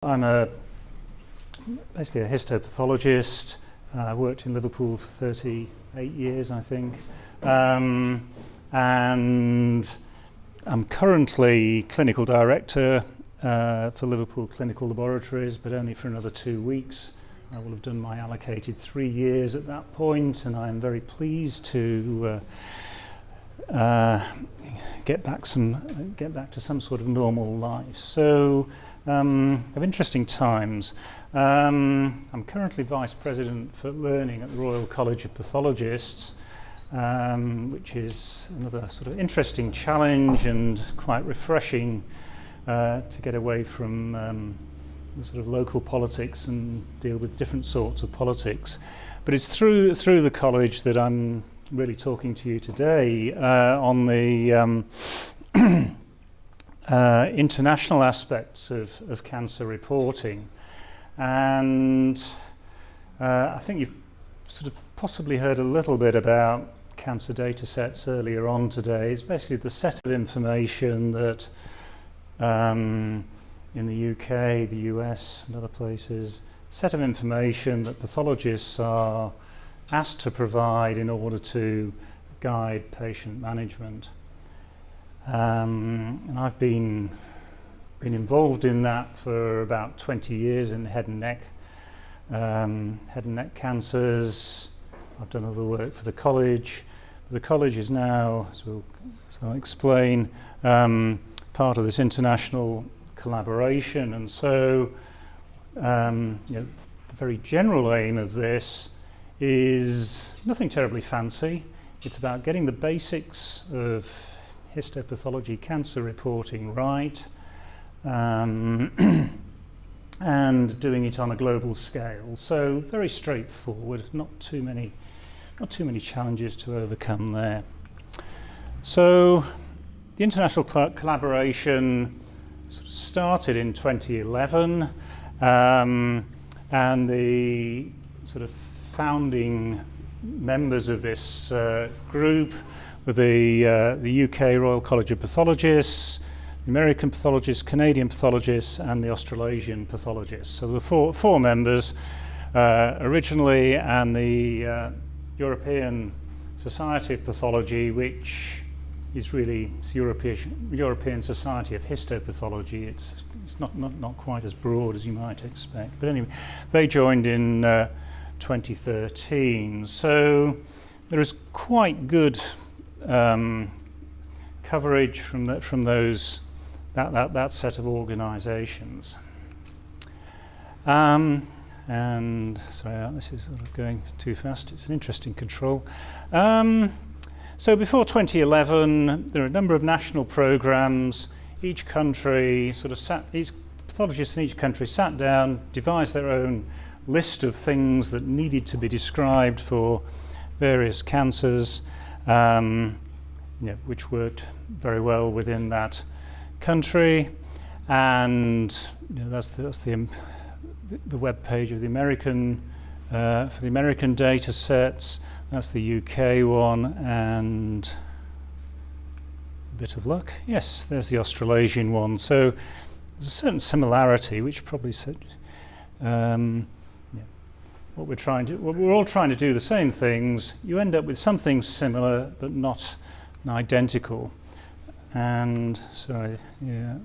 I'm basically a histopathologist. I worked in Liverpool for 38 years, I think. And I'm currently clinical director for Liverpool Clinical Laboratories, but only for another 2 weeks. I will have done my allocated 3 years at that point, and I'm very pleased to get back to some sort of normal life. So, of interesting times. I'm currently Vice President for Learning at the Royal College of Pathologists, which is another sort of interesting challenge and quite refreshing to get away from the sort of local politics and deal with different sorts of politics. But it's through the college that I'm really talking to you today on the international aspects of cancer reporting. And I think you've sort of possibly heard a little bit about cancer data sets earlier on today. It's basically the set of information that in the UK, the US and other places, set of information that pathologists are asked to provide in order to guide patient management. And I've been involved in that for about 20 years in head and neck cancers. I've done other work for the college. The college is now, as I'll explain, part of this international collaboration, and so the very general aim of this is nothing terribly fancy. It's about getting the basics of histopathology cancer reporting right, and doing it on a global scale. So very straightforward, not too many challenges to overcome there. So the international collaboration sort of started in 2011, and the sort of founding members of this group were the UK Royal College of Pathologists, the American pathologists, Canadian pathologists, and the Australasian pathologists. So there were four members originally, and the European Society of Pathology, which is really European Society of Histopathology. It's not quite as broad as you might expect. But anyway, they joined in 2013. So there is quite good coverage from that set of organisations. And sorry, this is sort of going too fast. It's an interesting control. So before 2011, there are a number of national programs. Each country each pathologists in each country sat down, devised their own list of things that needed to be described for various cancers, which worked very well within that country. And that's the web page of the American for the American data sets. That's the UK one, and a bit of luck. Yes, there's the Australasian one. So there's a certain similarity, which probably said what we're all trying to do the same things. You end up with something similar, but not identical. And sorry, yeah,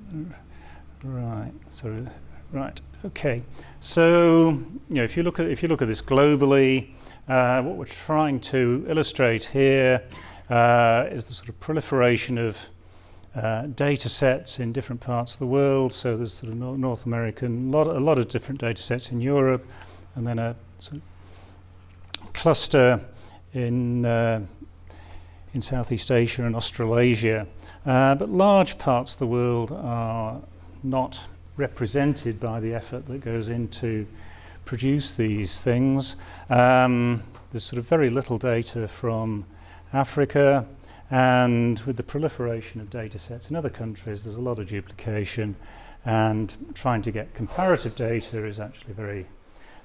right. Sorry, right. Okay. So if you look at this globally. What we're trying to illustrate here is the sort of proliferation of data sets in different parts of the world. So there's sort of North American, a lot of different data sets in Europe, and then a sort of cluster in Southeast Asia and Australasia. But large parts of the world are not represented by the effort that goes into produce these things. There's sort of very little data from Africa, and with the proliferation of data sets in other countries, there's a lot of duplication, and trying to get comparative data is actually very,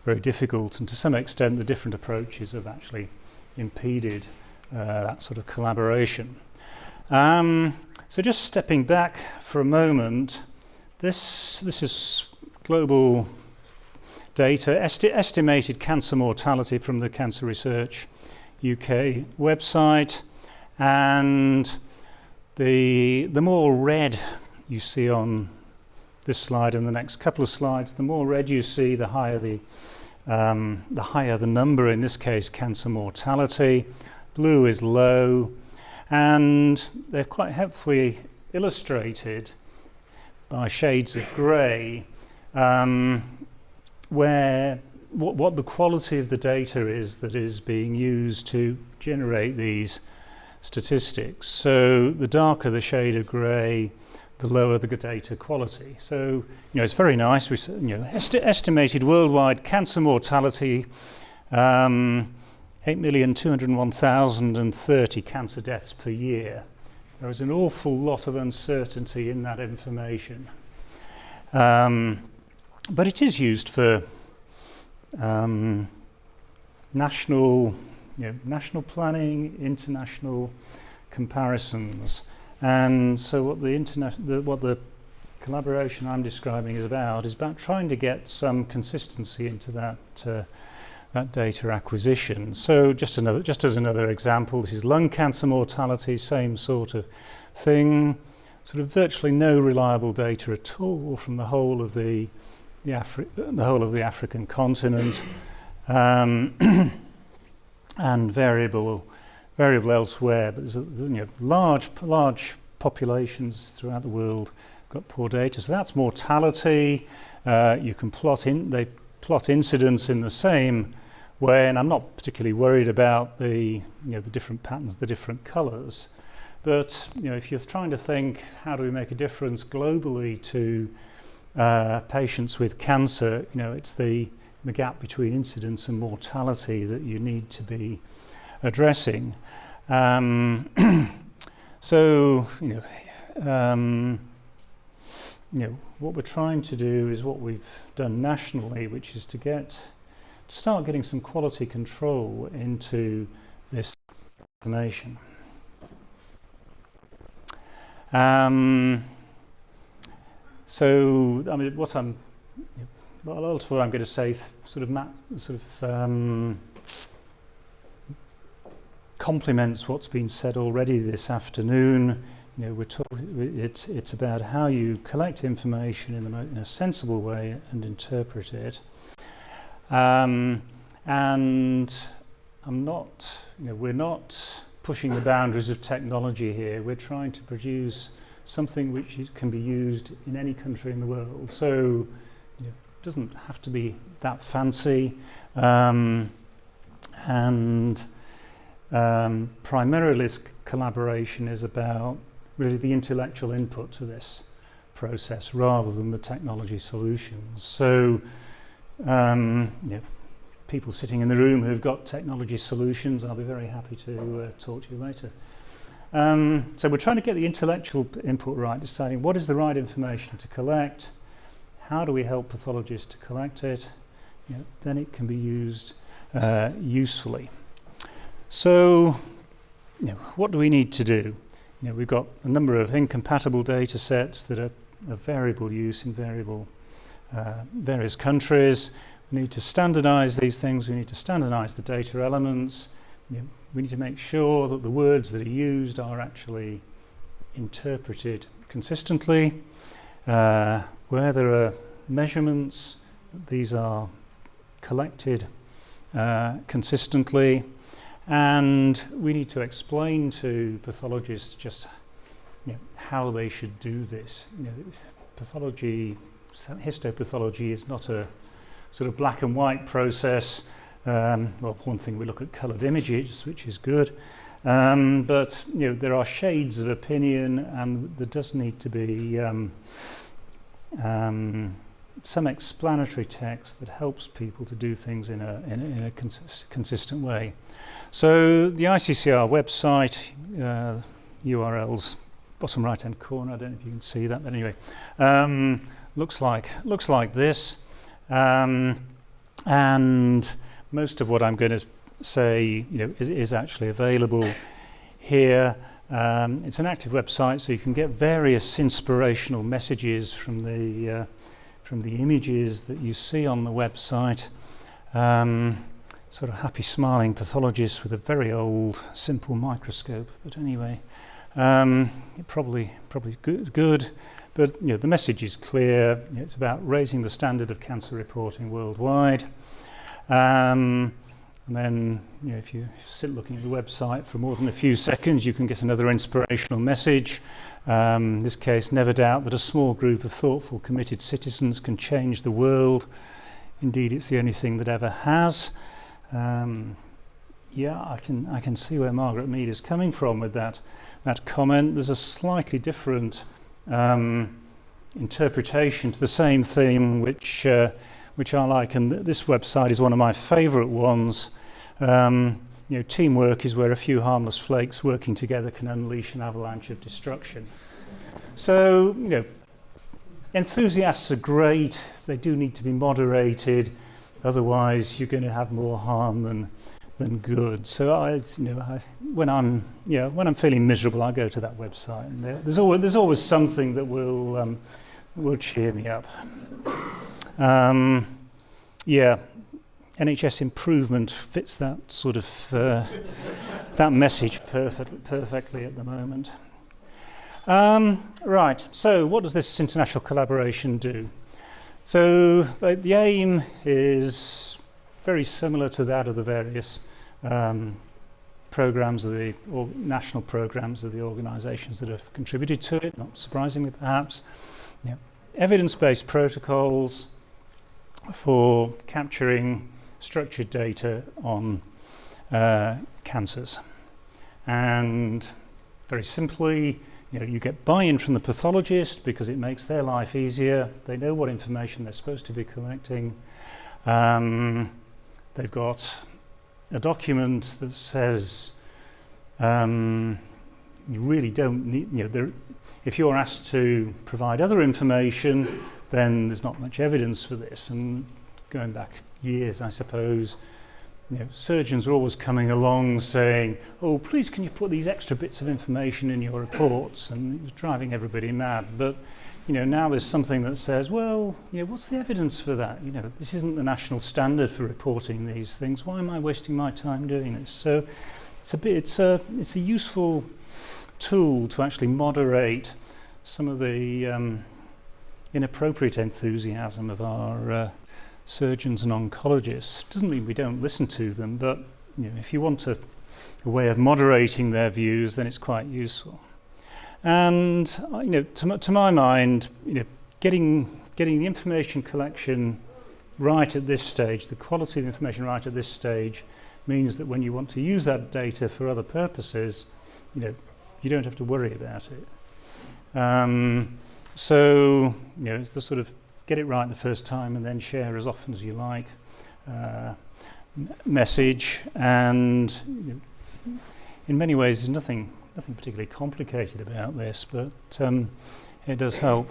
very difficult, and to some extent the different approaches have actually impeded that sort of collaboration. So just stepping back for a moment, this is global data, estimated cancer mortality from the Cancer Research UK website, and the more red you see on this slide and the next couple of slides, the more red you see, the higher the number, in this case cancer mortality. Blue is low, and they're quite helpfully illustrated by shades of grey, where what the quality of the data is that is being used to generate these statistics. So the darker the shade of grey, the lower the data quality. So, it's very nice. We, estimated worldwide cancer mortality, 8,201,030 cancer deaths per year. There is an awful lot of uncertainty in that information. But it is used for national planning, international comparisons. And so what the collaboration I'm describing is about trying to get some consistency into that data acquisition. So just as another example, this is lung cancer mortality, same sort of thing. Sort of virtually no reliable data at all from the whole of the African continent, and variable elsewhere. But there's large populations throughout the world got poor data. So that's mortality. You can they plot incidence in the same way, and I'm not particularly worried about the different patterns, the different colours. But if you're trying to think, how do we make a difference globally to patients with cancer, it's the gap between incidence and mortality that you need to be addressing. So what we're trying to do is what we've done nationally, which is to start getting some quality control into this information. So, I mean, what I'm going to say complements what's been said already this afternoon. It's about how you collect information in a sensible way and interpret it. And we're not pushing the boundaries of technology here. We're trying to produce something which can be used in any country in the world. So it doesn't have to be that fancy. Primarily this collaboration is about really the intellectual input to this process rather than the technology solutions. So people sitting in the room who've got technology solutions, I'll be very happy to talk to you later. So we're trying to get the intellectual input right, deciding what is the right information to collect, how do we help pathologists to collect it, then it can be used usefully. So what do we need to do? We've got a number of incompatible data sets that are of variable use in various countries. We need to standardize these things. We need to standardize the data elements. We need to make sure that the words that are used are actually interpreted consistently. Where there are measurements, these are collected consistently. And we need to explain to pathologists just how they should do this. Histopathology is not a sort of black and white process. Well, one thing, we look at coloured images, which is good, but there are shades of opinion, and there does need to be some explanatory text that helps people to do things in a consistent way. So the ICCR website, URL's bottom right hand corner, I don't know if you can see that, but anyway, looks like this, and most of what I'm going to say is actually available here. It's an active website, so you can get various inspirational messages from from the images that you see on the website. Sort of happy smiling pathologists with a very old simple microscope, but anyway, probably good. But the message is clear. It's about raising the standard of cancer reporting worldwide. And then, if you sit looking at the website for more than a few seconds, you can get another inspirational message. In this case, never doubt that a small group of thoughtful, committed citizens can change the world. Indeed, it's the only thing that ever has. I can see where Margaret Mead is coming from with that comment. There's a slightly different interpretation to the same theme, which I like, and this website is one of my favourite ones. Teamwork is where a few harmless flakes working together can unleash an avalanche of destruction. So, enthusiasts are great. They do need to be moderated. Otherwise, you're going to have more harm than good. So, when I'm feeling miserable, I go to that website, and there's always something that will cheer me up. NHS improvement fits that sort of that message perfectly at the moment. Right. So, what does this international collaboration do? So the aim is very similar to that of the various programs of the national programs of the organisations that have contributed to it, not surprisingly perhaps. Evidence-based protocols for capturing structured data on cancers. And very simply, you get buy-in from the pathologist because it makes their life easier. They know what information they're supposed to be collecting. They've got a document that says you really don't need, if you're asked to provide other information, then there's not much evidence for this. And going back years, I suppose, surgeons are always coming along saying, oh, please can you put these extra bits of information in your reports? And it was driving everybody mad. But, now there's something that says, well, what's the evidence for that? This isn't the national standard for reporting these things. Why am I wasting my time doing this? So it's a useful tool to actually moderate some of the inappropriate enthusiasm of our surgeons and oncologists. Doesn't mean we don't listen to them, but if you want a way of moderating their views, then it's quite useful. And to my mind, getting the information collection right at this stage, the quality of the information right at this stage, means that when you want to use that data for other purposes, you don't have to worry about it. So it's the sort of get it right the first time and then share as often as you like message. And in many ways, there's nothing particularly complicated about this, but it does help.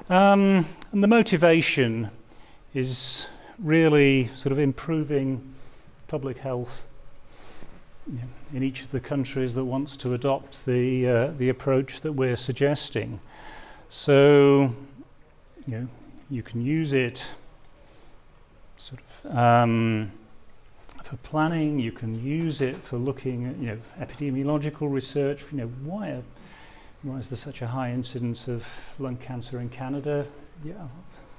And the motivation is really sort of improving public health in each of the countries that wants to adopt the approach that we're suggesting. So, you can use it sort of for planning. You can use it for looking at epidemiological research. Why is there such a high incidence of lung cancer in Canada? Yeah,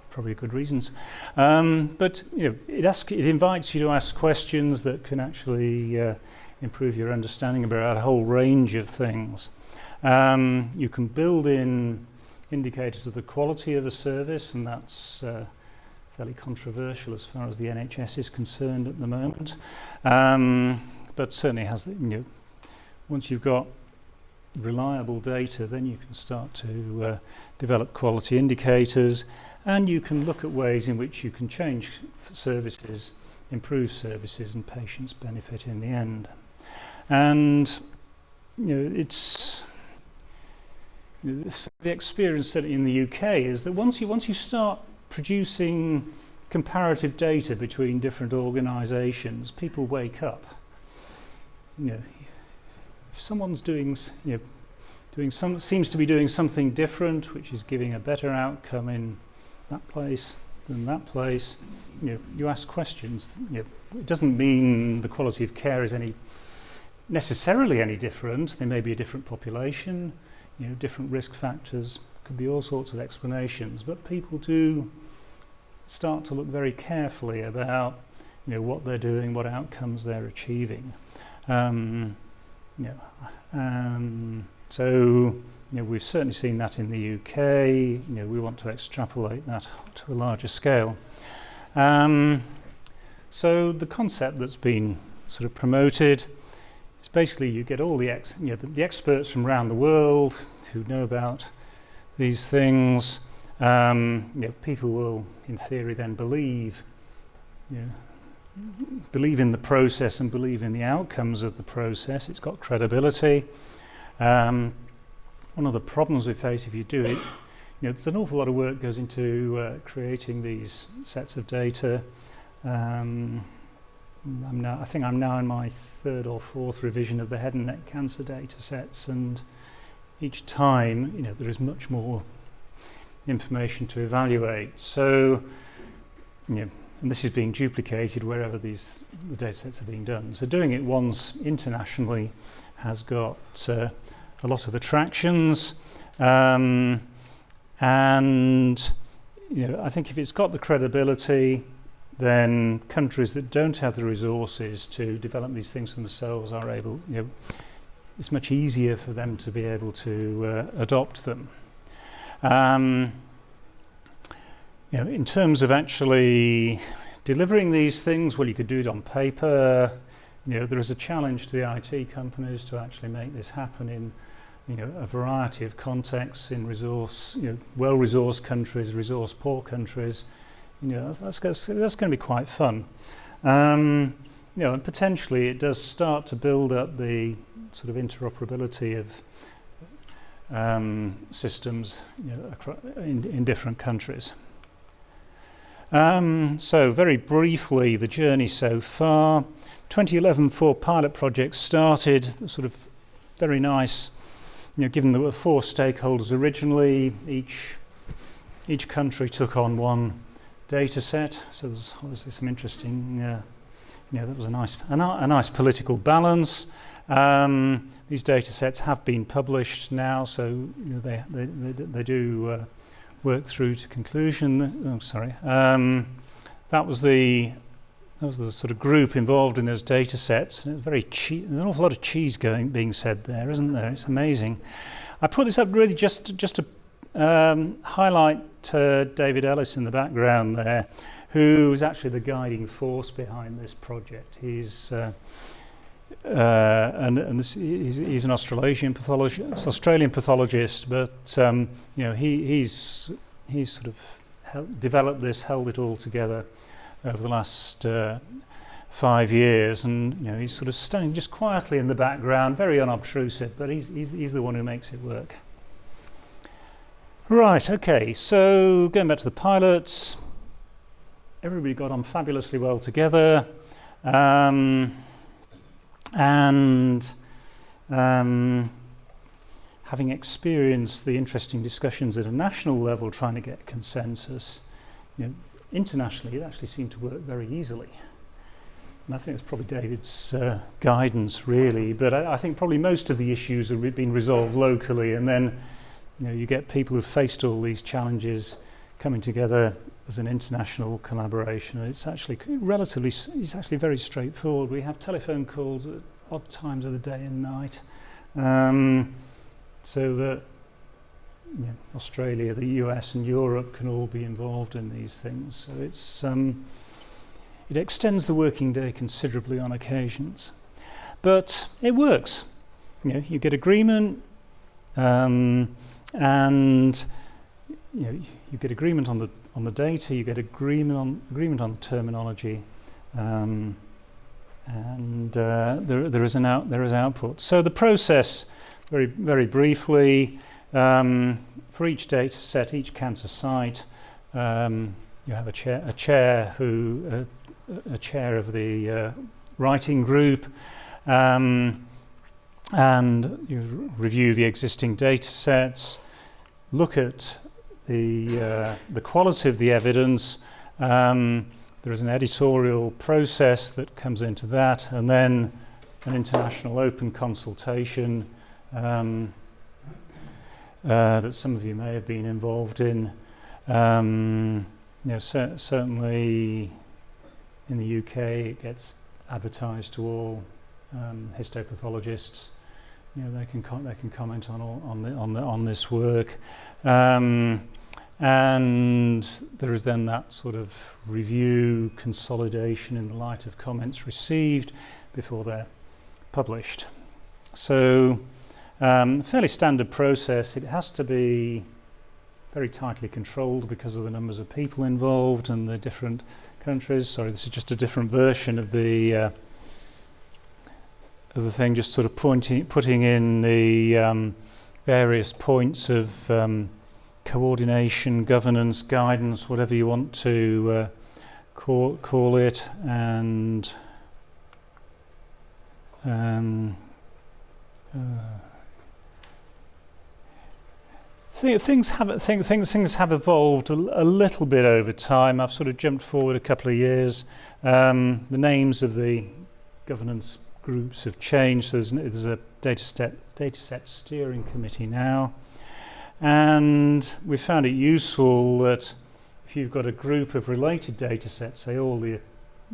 probably good reasons. But it invites you to ask questions that can actually improve your understanding about a whole range of things. You can build in indicators of the quality of a service, and that's fairly controversial as far as the NHS is concerned at the moment. But certainly has, once you've got reliable data, then you can start to develop quality indicators, and you can look at ways in which you can change services, improve services, and patients benefit in the end. And it's the experience certainly in the UK is that once you start producing comparative data between different organisations, people wake up. If someone's seems to be doing something different, which is giving a better outcome in that place than that place. You ask questions. It doesn't mean the quality of care is necessarily any different. There may be a different population, different risk factors. Could be all sorts of explanations, but people do start to look very carefully about what they're doing, what outcomes they're achieving. So we've certainly seen that in the UK. We want to extrapolate that to a larger scale. So the concept that's been sort of promoted is basically you get all the experts from around the world who know about these things. People will, in theory, then believe in the process and believe in the outcomes of the process. It's got credibility. One of the problems we face if you do it, there's an awful lot of work goes into creating these sets of data. I think I'm now in my third or fourth revision of the head and neck cancer data sets, and each time, there is much more information to evaluate. So, and this is being duplicated wherever the data sets are being done. So doing it once internationally has got a lot of attractions, and I think if it's got the credibility, then countries that don't have the resources to develop these things themselves are able, it's much easier for them to be able to adopt them. In terms of actually delivering these things, well, you could do it on paper. There is a challenge to the IT companies to actually make this happen in a variety of contexts, in well-resourced countries, resource-poor countries. That's going to be quite fun. And potentially it does start to build up the sort of interoperability of systems in different countries. So very briefly, the journey so far. 2011, 4 pilot projects started, sort of very nice, given there were 4 stakeholders originally, each country took on one data set, so there's obviously some interesting, that was a nice political balance. These data sets have been published now, so they do work through to conclusion. That was the sort of group involved in those data sets. It was very there's an awful lot of cheese being said there, isn't there? It's amazing. I put this up really just to highlight David Ellis in the background there, who is actually the guiding force behind this project. He's he's an Australian pathologist, but he's sort of developed this, held it all together over the last 5 years, and he's sort of standing just quietly in the background, very unobtrusive, but he's the one who makes it work. Right, okay, so going back to the pilots, everybody got on fabulously well together, and having experienced the interesting discussions at a national level trying to get consensus, internationally it actually seemed to work very easily. And I think it's probably David's guidance really, but I think probably most of the issues have been resolved locally, and then you get people who've faced all these challenges coming together as an international collaboration, and it's actually very straightforward. We have telephone calls at odd times of the day and night, so that Australia, the US and Europe can all be involved in these things. So it extends the working day considerably on occasions, but it works. You get agreement, and you get agreement on the data, you get agreement on the terminology, and there is output. So the process, very very briefly, for each data set, each cancer site, you have a chair of the writing group, and you review the existing data sets, look at the quality of the evidence. There is an editorial process that comes into that, and then an international open consultation that some of you may have been involved in. Certainly in the UK, it gets advertised to all histopathologists. They can comment on this work. And there is then that sort of review, consolidation in the light of comments received before they're published. So, fairly standard process. It has to be very tightly controlled because of the numbers of people involved and the different countries. Sorry, this is just a different version of the thing, just sort of putting in the various points of coordination, governance, guidance, whatever you want to call it, and things have evolved a little bit over time. I've sort of jumped forward a couple of years. The names of the governance groups have changed. There's a dataset steering committee now. And we found it useful that if you've got a group of related data sets, say all the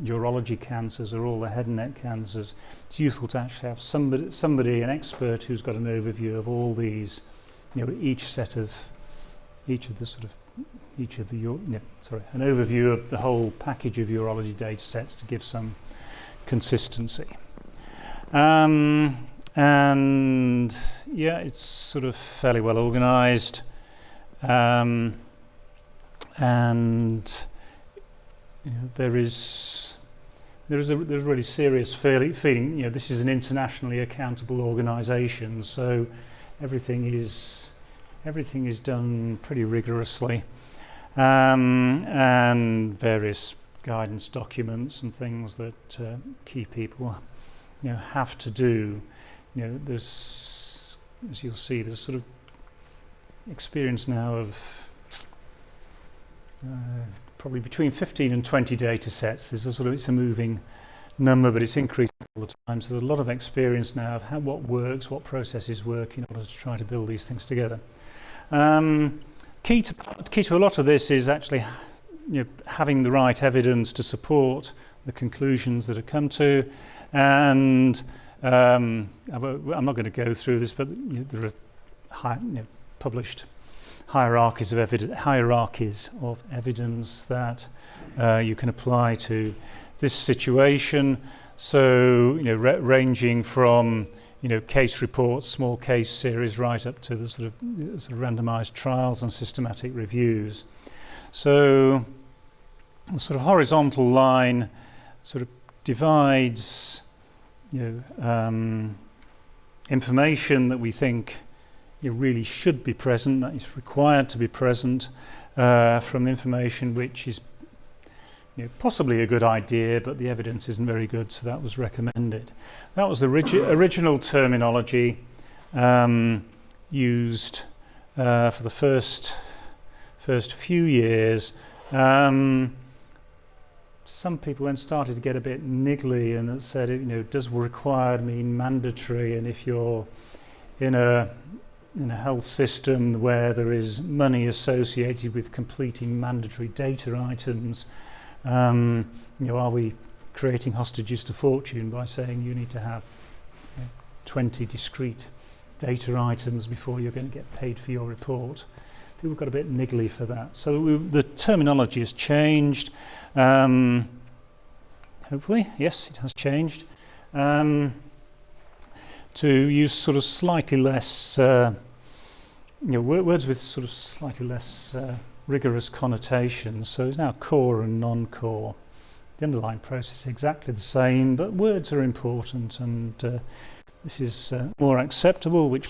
urology cancers or all the head and neck cancers, it's useful to actually have somebody, an expert who's got an overview of all these, an overview of the whole package of urology data sets to give some consistency. And yeah, it's sort of fairly well organised, and there's a really serious feeling. This is an internationally accountable organisation, so everything is done pretty rigorously, and various guidance documents and things that key people have to do. There's, as you'll see, there's sort of experience now of probably between 15 and 20 data sets. It's a moving number, but it's increasing all the time. So there's a lot of experience now of what works, what processes work in order to try to build these things together. Key to a lot of this is actually having the right evidence to support the conclusions that are come to, and I'm not going to go through this, but there are published hierarchies of evidence that you can apply to this situation. So ranging from case reports, small case series, right up to the sort of randomized trials and systematic reviews. So the sort of horizontal line sort of divides information that we think really should be present, that is required to be present, from information which is possibly a good idea, but the evidence isn't very good, so that was recommended. That was the original terminology used for the first few years. Some people then started to get a bit niggly and said, does required mean mandatory? And if you're in a health system where there is money associated with completing mandatory data items, are we creating hostages to fortune by saying you need to have 20 discrete data items before you're going to get paid for your report? People got a bit niggly for that. So the terminology has changed. Hopefully, yes, it has changed. To use sort of slightly less, words with sort of slightly less rigorous connotations. So it's now core and non-core. The underlying process is exactly the same, but words are important, and this is more acceptable, which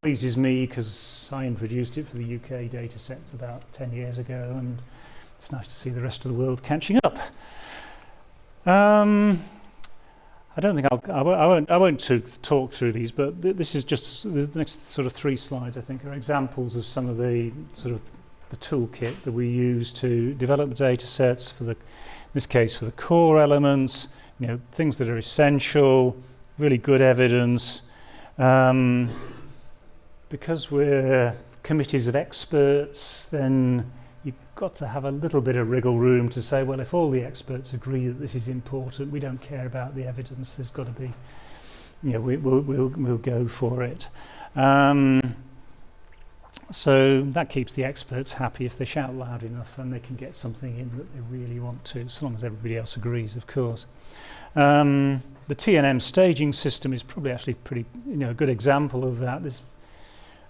pleases me because I introduced it for the UK data sets about 10 years ago, and it's nice to see the rest of the world catching up. I don't think I won't talk through these, but this is just the next sort of 3 slides, I think, are examples of some of the sort of the toolkit that we use to develop the data sets in this case for the core elements, things that are essential, really good evidence. Because we're committees of experts, then you've got to have a little bit of wriggle room to say, well, if all the experts agree that this is important, we don't care about the evidence, there's got to be, we'll go for it. So that keeps the experts happy. If they shout loud enough, then they can get something in that they really want to, so long as everybody else agrees, of course. The Tnm Staging System is probably actually pretty, a good example of that.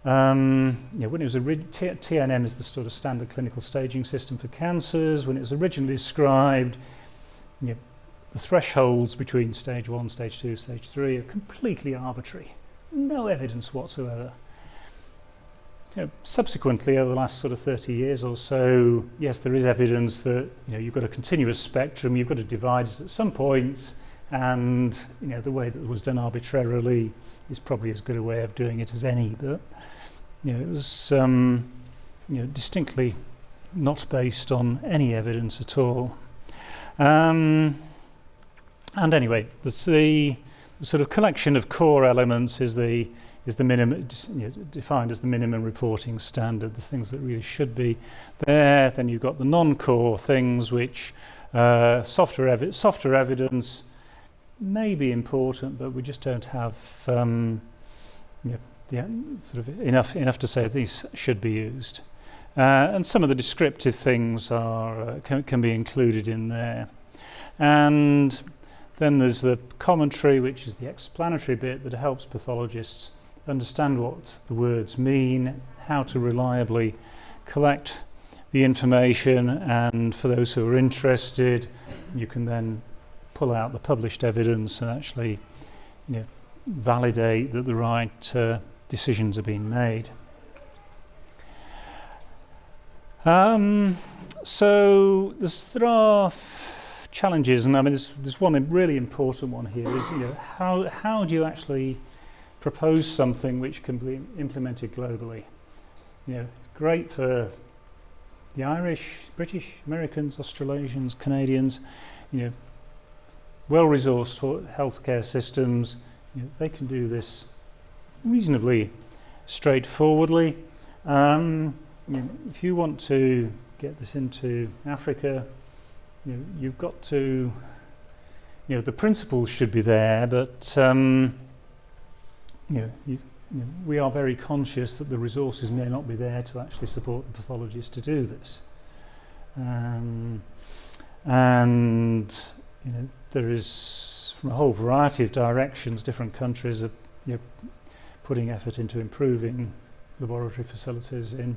When it was Tnm is the sort of standard clinical staging system for cancers. When it was originally described, the thresholds between stage 1, stage 2, stage 3 are completely arbitrary. No evidence whatsoever. Subsequently, over the last sort of 30 years or so, yes, there is evidence that you've got a continuous spectrum, you've got to divide it at some points, and the way that it was done arbitrarily is probably as good a way of doing it as any. But it was distinctly not based on any evidence at all. And anyway, the sort of collection of core elements is the minimum, defined as the minimum reporting standard, the things that really should be there. Then you've got the non-core things, which softer evidence may be important, but we just don't have sort of enough to say these should be used. And some of the descriptive things can be included in there. And then there's the commentary, which is the explanatory bit that helps pathologists understand what the words mean, how to reliably collect the information, and for those who are interested, you can then pull out the published evidence and actually validate that the right decisions are being made. So there are challenges, and I mean there's one really important one here, is how do you actually propose something which can be implemented globally? Great for the Irish, British, Americans, Australasians, Canadians, well-resourced healthcare systems, they can do this reasonably straightforwardly. If you want to get this into Africa, you've got to, the principles should be there, but we are very conscious that the resources may not be there to actually support the pathologists to do this. And there is, from a whole variety of directions, different countries are putting effort into improving laboratory facilities in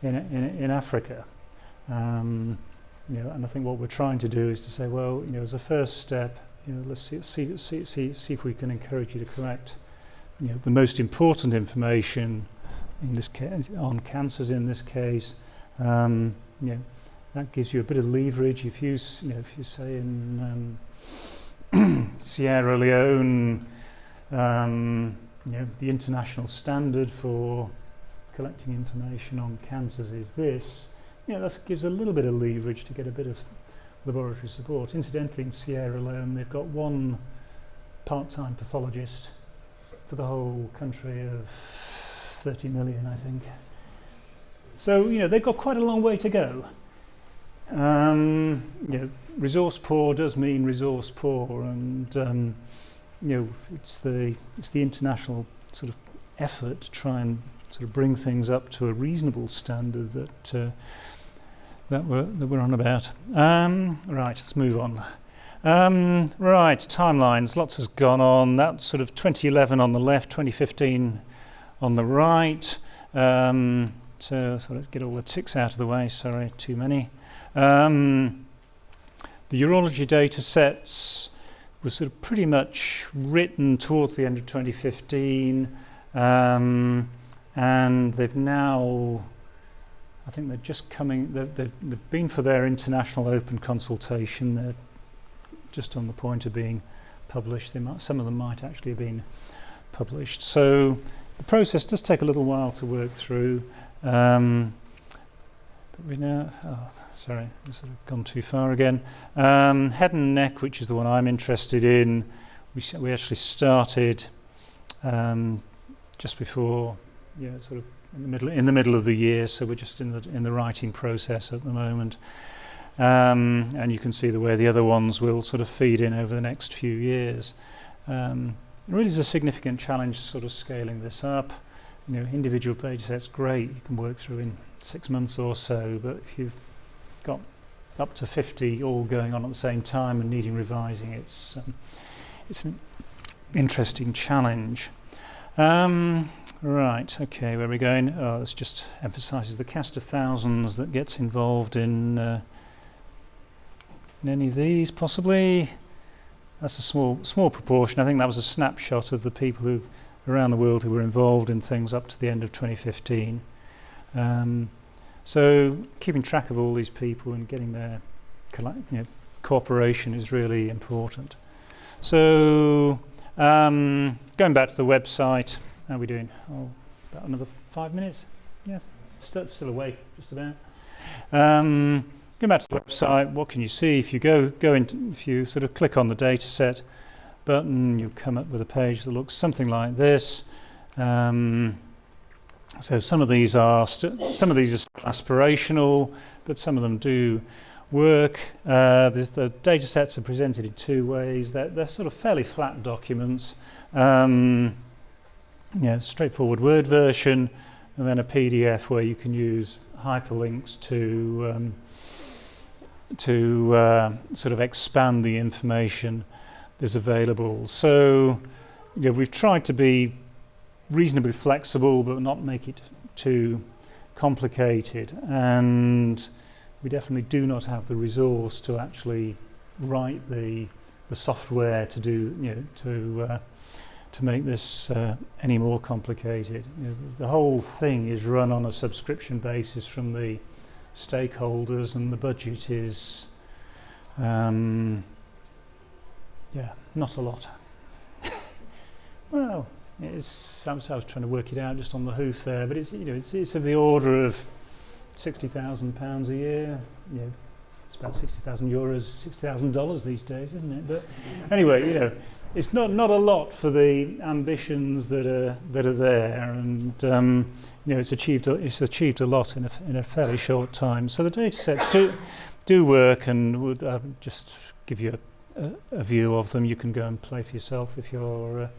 Africa. And I think what we're trying to do is to say, well, as a first step, let's see if we can encourage you to collect the most important information, in this case on cancers. In this case, that gives you a bit of leverage. If you say in Sierra Leone, the international standard for collecting information on cancers is this, that gives a little bit of leverage to get a bit of laboratory support. Incidentally, in Sierra Leone, they've got one part-time pathologist for the whole country of 30 million, I think. So, they've got quite a long way to go. Resource poor does mean resource poor, and it's the international sort of effort to try and sort of bring things up to a reasonable standard that we're on about. Right, let's move on. Right, timelines. Lots has gone on. That's sort of 2011 on the left, 2015 on the right. So let's get all the ticks out of the way. Sorry, too many. The urology data sets were sort of pretty much written towards the end of 2015, and they've now, I think they're just coming, they've been for their international open consultation. They're just on the point of being published. Some of them might actually have been published. So the process does take a little while to work through. but we now, sorry, I've sort of gone too far again. Head and neck, which is the one I'm interested in, we actually started just before, sort of in the middle of the year, so we're just in the writing process at the moment. And you can see the way the other ones will sort of feed in over the next few years. It really is a significant challenge sort of scaling this up. Individual data sets, great, you can work through in 6 months or so, but if you've got up to 50 all going on at the same time and needing revising, it's an interesting challenge. Right, okay, where are we going? This just emphasises the cast of thousands that gets involved in any of these, possibly. That's a small proportion. I think that was a snapshot of the people who around the world who were involved in things up to the end of 2015. So keeping track of all these people and getting their cooperation is really important. So going back to the website, how are we doing? About another 5 minutes? Yeah, still awake, just about. Going back to the website, what can you see? If you if you sort of click on the data set button, you come up with a page that looks something like this. So some of these are aspirational, but some of them do work. The data sets are presented in two ways. They're sort of fairly flat documents. Straightforward Word version, and then a PDF where you can use hyperlinks to sort of expand the information that's available. So, we've tried to be reasonably flexible, but not make it too complicated. And we definitely do not have the resource to actually write the software to do, to make this any more complicated. The whole thing is run on a subscription basis from the stakeholders, and the budget is not a lot. Well, I was trying to work it out just on the hoof there, but it's of the order of £60,000 a year. It's about 60,000 euros, $60,000 these days, isn't it? But anyway, it's not a lot for the ambitions that are there, and it's achieved a lot in a fairly short time. So the data sets do work, and would just give you a view of them. You can go and play for yourself if you're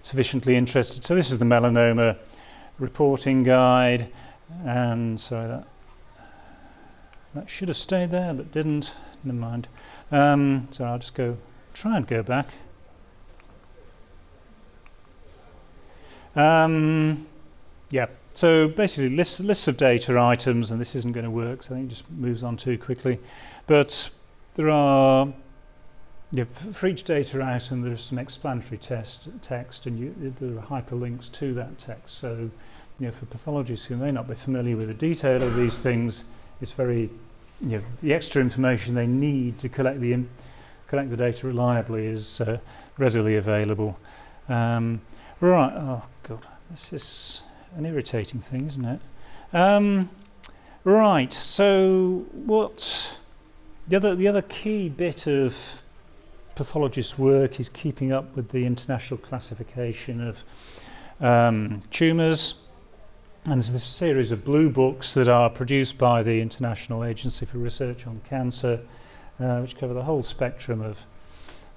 sufficiently interested. So this is the melanoma reporting guide, and sorry, that should have stayed there but didn't. Never mind. So I'll just try and go back. So basically lists of data items, and this isn't going to work, so I think it just moves on too quickly. But there are, for each data item there's some explanatory text, and there are hyperlinks to that text. So, for pathologists who may not be familiar with the detail of these things, it's very, the extra information they need to collect the data reliably is readily available. Right, oh God, this is an irritating thing, isn't it? Right, so the other key bit of pathologist work is keeping up with the international classification of tumours. And there's this series of blue books that are produced by the International Agency for Research on Cancer, which cover the whole spectrum of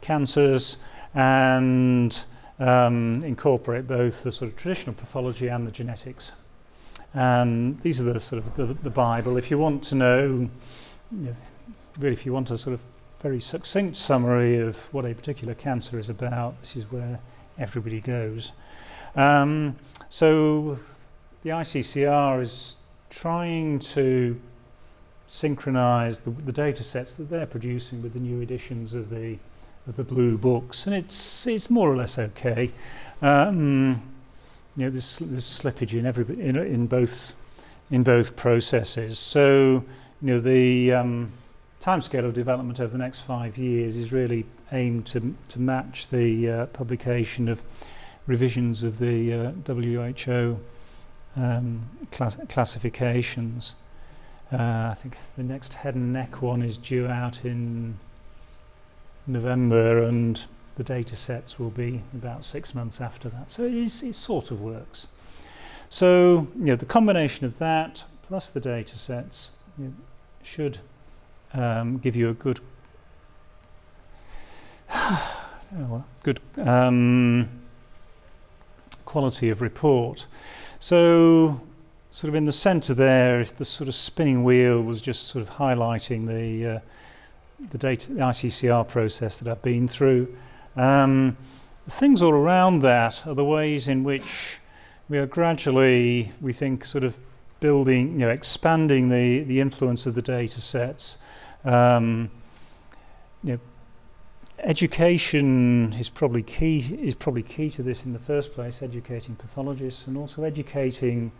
cancers and incorporate both the sort of traditional pathology and the genetics. And these are the sort of the Bible. If you want to know, really, if you want a sort of very succinct summary of what a particular cancer is about, this is where everybody goes. So the ICCR is trying to synchronize the data sets that they're producing with the new editions of the blue books, and it's more or less okay. There's slippage in both processes. So the timescale of development over the next 5 years is really aimed to match the publication of revisions of the WHO classifications. I think the next head and neck one is due out in November, and the data sets will be about 6 months after that. So it sort of works. So the combination of that plus the data sets should give you a good quality of report. So sort of in the centre there, if the sort of spinning wheel was just sort of highlighting the data, the ICCR process that I've been through. The things all around that are the ways in which we are gradually, we think, sort of building, expanding the influence of the data sets. Education is probably key to this in the first place, educating pathologists and also educating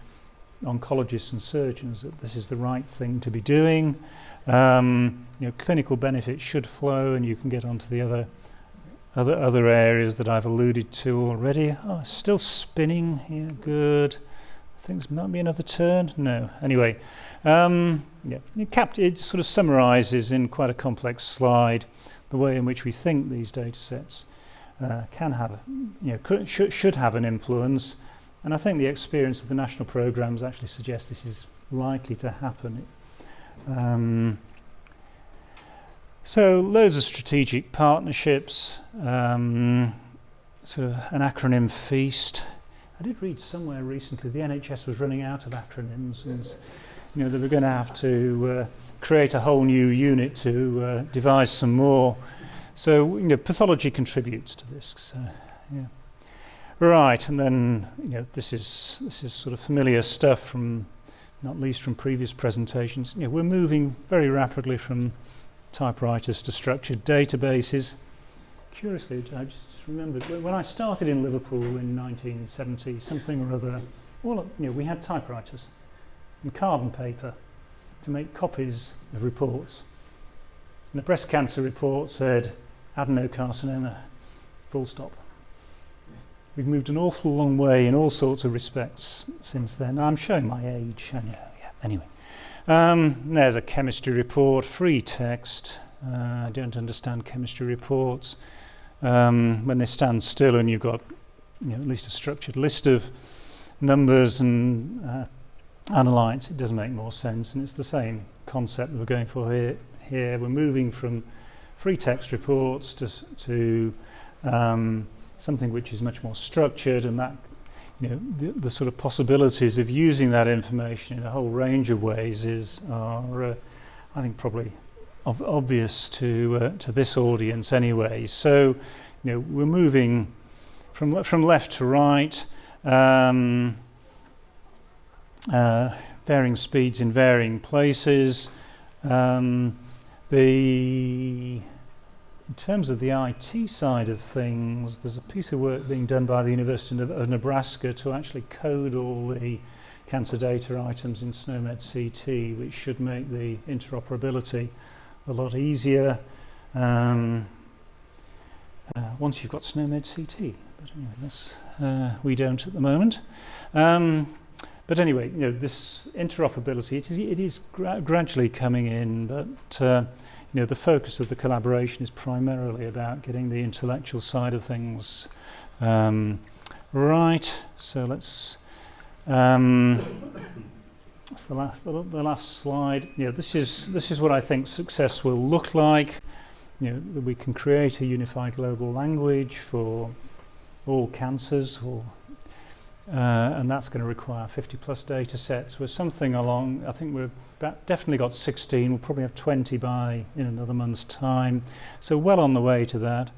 oncologists and surgeons that this is the right thing to be doing. Clinical benefits should flow, and you can get onto the other areas that I've alluded to already. Oh, still spinning here, good. I think there might be another turn. No, anyway, it sort of summarises in quite a complex slide the way in which we think these data sets can have, should have an influence. And I think the experience of the national programmes actually suggests this is likely to happen. So loads of strategic partnerships, sort of an acronym feast. I did read somewhere recently the NHS was running out of acronyms, and they were going to have to create a whole new unit to devise some more. So pathology contributes to this. So, yeah. Right, and then this is sort of familiar stuff from, not least from previous presentations. We're moving very rapidly from typewriters to structured databases. Curiously, I just remembered when I started in Liverpool in 1970, something or other. We had typewriters and carbon paper to make copies of reports. And the breast cancer report said adenocarcinoma, full stop. We've moved an awful long way in all sorts of respects since then. I'm showing my age, I know, yeah. Anyway, there's a chemistry report, free text. I don't understand chemistry reports. When they stand still and you've got at least a structured list of numbers and analytes, it does make more sense. And it's the same concept that we're going for here. We're moving from free text reports to something which is much more structured, and that the sort of possibilities of using that information in a whole range of ways are I think probably obvious to this audience anyway. So we're moving from left to right, varying speeds in varying places. In terms of the IT side of things, there's a piece of work being done by the University of Nebraska to actually code all the cancer data items in SNOMED CT, which should make the interoperability a lot easier once you've got SNOMED CT. But anyway, we don't at the moment. But anyway, this interoperability, it is gradually coming in, but the focus of the collaboration is primarily about getting the intellectual side of things right. So let's. That's the last slide. This is what I think success will look like. That we can create a unified global language for all cancers, and that's going to require 50 plus data sets. We're something along, I think we've definitely got 16, we'll probably have 20 in another month's time. So well on the way to that.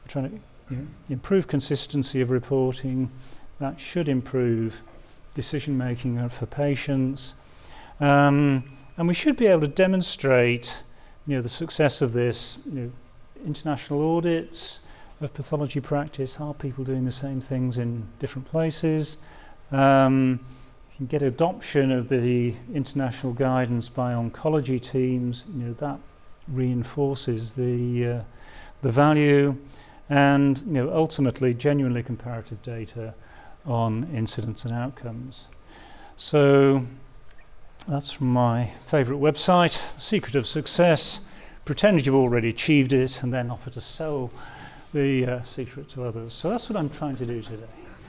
We're trying to improve consistency of reporting. That should improve decision making for patients. And we should be able to demonstrate the success of this, international audits of pathology practice. Are people doing the same things in different places? You can get adoption of the international guidance by oncology teams. That reinforces the value, and ultimately genuinely comparative data on incidence and outcomes. So That's from my favourite website, The Secret of Success. Pretend you've already achieved it and then offer to sell the secret to others. So that's what I'm trying to do today.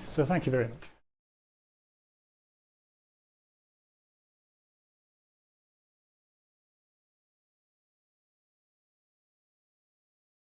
So thank you very much.